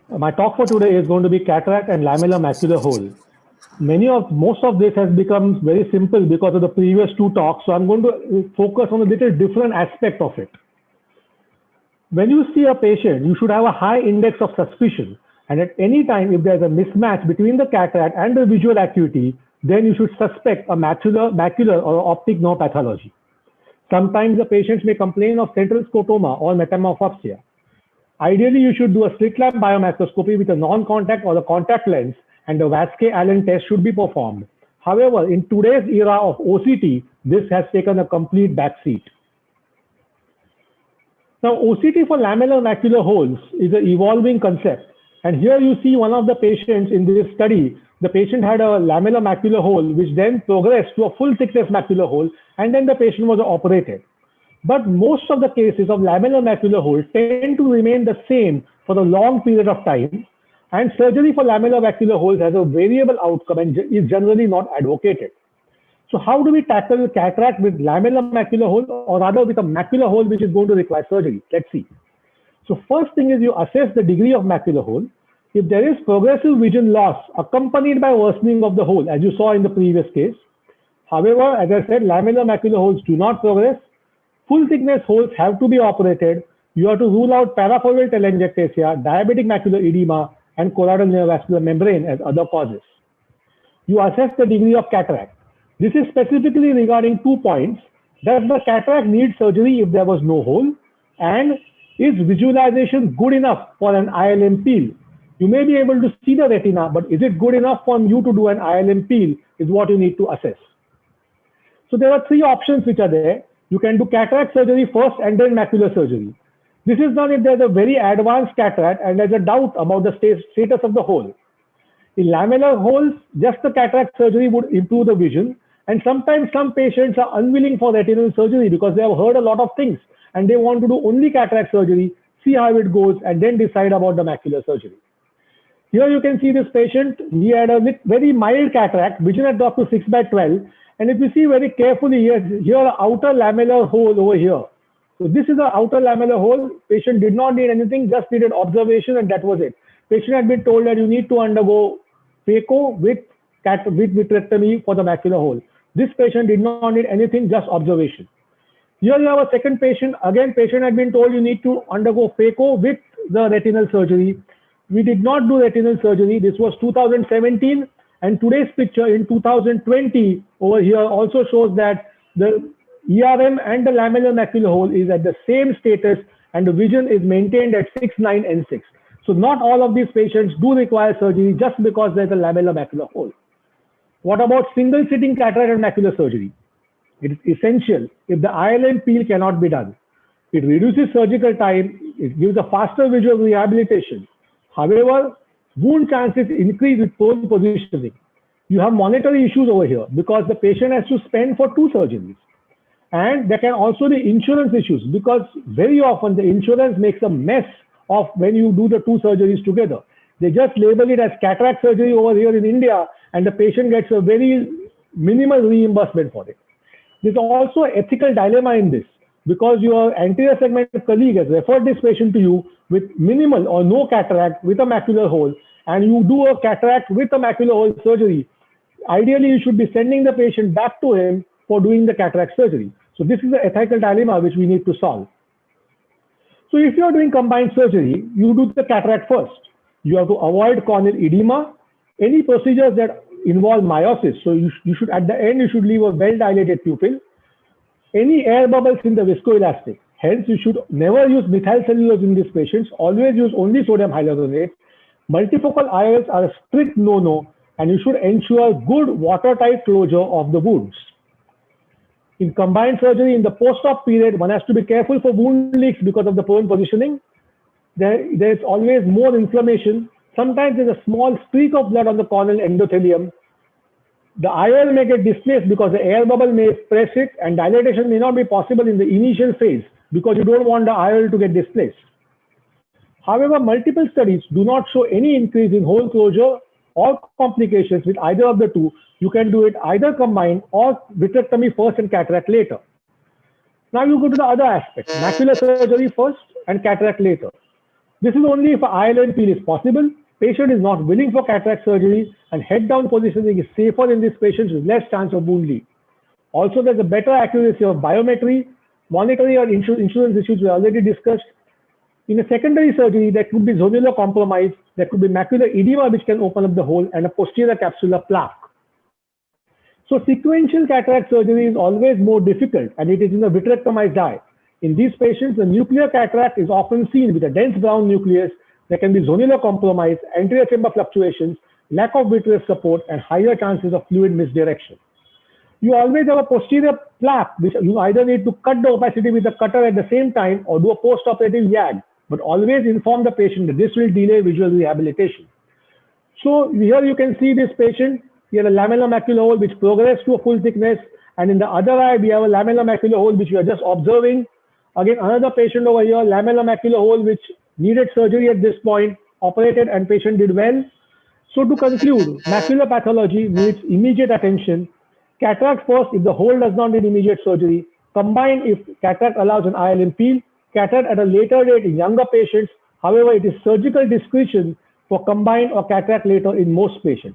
My talk for today is going to be cataract and lamellar macular hole. Most of this has become very simple because of the previous two talks, so I'm going to focus on a little different aspect of it. When you see a patient, you should have a high index of suspicion, and at any time, if there's a mismatch between the cataract and the visual acuity, then you should suspect a macular or optic nerve pathology. Sometimes the patients may complain of central scotoma or metamorphopsia. Ideally, you should do a slit lamp biomicroscopy with a non-contact or a contact lens, and the Vasquez-Allen test should be performed. However, in today's era of OCT, this has taken a complete backseat. Now, OCT for lamellar macular holes is an evolving concept. And here you see one of the patients in this study. The patient had a lamellar macular hole, which then progressed to a full thickness macular hole, and then the patient was operated. But most of the cases of lamellar macular hole tend to remain the same for a long period of time. And surgery for lamellar macular holes has a variable outcome and is generally not advocated. So how do we tackle cataract with lamellar macular hole, or rather with a macular hole which is going to require surgery? Let's see. So first thing is you assess the degree of macular hole. If there is progressive vision loss accompanied by worsening of the hole, as you saw in the previous case. However, as I said, lamellar macular holes do not progress. Full thickness holes have to be operated. You have to rule out parafoveal telangiectasia, diabetic macular edema, and choroidal neovascular membrane as other causes. You assess the degree of cataract. This is specifically regarding 2 points. Does the cataract need surgery if there was no hole? And is visualization good enough for an ILM peel? You may be able to see the retina, but is it good enough for you to do an ILM peel is what you need to assess. So there are 3 options which are there. You can do cataract surgery first and then macular surgery. This is done if there's a very advanced cataract and there's a doubt about the status of the hole. In lamellar holes, just the cataract surgery would improve the vision. And sometimes some patients are unwilling for retinal surgery because they have heard a lot of things and they want to do only cataract surgery, see how it goes, and then decide about the macular surgery. Here you can see this patient. He had a very mild cataract, vision had dropped to 6/12. And if you see very carefully, here an outer lamellar hole over here. So this is the outer lamellar hole. Patient did not need anything, just needed observation, and that was it. Patient had been told that you need to undergo phaco with vitrectomy for the macular hole. This patient did not need anything, just observation. Here you have a second patient. Again, patient had been told you need to undergo phaco with the retinal surgery. We did not do retinal surgery. This was 2017. And today's picture in 2020 over here also shows that the ERM and the lamellar macular hole is at the same status and the vision is maintained at 6, 9, and 6. So not all of these patients do require surgery just because there's a lamellar macular hole. What about single sitting cataract and macular surgery? It is essential if the ILM peel cannot be done. It reduces surgical time. It gives a faster visual rehabilitation. However, wound chances increase with prone positioning. You have monetary issues over here because the patient has to spend for 2 surgeries. And there can also be insurance issues because very often the insurance makes a mess of when you do the 2 surgeries together. They just label it as cataract surgery over here in India and the patient gets a very minimal reimbursement for it. There's also an ethical dilemma in this because your anterior segment colleague has referred this patient to you with minimal or no cataract with a macular hole, and you do a cataract with a macular hole surgery. Ideally, you should be sending the patient back to him for doing the cataract surgery. So this is the ethical dilemma which we need to solve. So if you're doing combined surgery, you do the cataract first. You have to avoid corneal edema, any procedures that involve meiosis. So you should, at the end, you should leave a well-dilated pupil. Any air bubbles in the viscoelastic. Hence, you should never use methylcellulose in these patients. Always use only sodium hyaluronate. Multifocal IOLs are a strict no-no, and you should ensure good watertight closure of the wounds. In combined surgery, in the post-op period, one has to be careful for wound leaks because of the prone positioning. There's always more inflammation. Sometimes there's a small streak of blood on the corneal endothelium. The IOL may get displaced because the air bubble may press it, and dilatation may not be possible in the initial phase because you don't want the IOL to get displaced. However, multiple studies do not show any increase in hole closure or complications with either of the two. You can do it either combined or vitrectomy first and cataract later. Now you go to the other aspect, macular surgery first and cataract later. This is only if ILM peel is possible, patient is not willing for cataract surgery, and head-down positioning is safer in these patients with less chance of wound leak. Also, there's a better accuracy of biometry, monetary or insurance issues we already discussed. In a secondary surgery, there could be zonular compromise, there could be macular edema which can open up the hole, and a posterior capsular plaque. So sequential cataract surgery is always more difficult, and it is in a vitrectomized eye. In these patients, the nuclear cataract is often seen with a dense brown nucleus. There can be zonular compromise, anterior chamber fluctuations, lack of vitreous support, and higher chances of fluid misdirection. You always have a posterior plaque, which you either need to cut the opacity with the cutter at the same time or do a post-operative YAG, but always inform the patient that this will delay visual rehabilitation. So here you can see this patient. He had a lamellar macular hole which progressed to a full thickness, and in the other eye we have a lamellar macular hole which we are just observing. Again, another patient over here, lamellar macular hole which needed surgery at this point, operated, and patient did well. So to conclude, macular pathology needs immediate attention. Cataract first if the hole does not need immediate surgery. Combined if cataract allows an ILM peel. Cataract at a later date in younger patients. However, it is surgical discretion for combined or cataract later in most patients.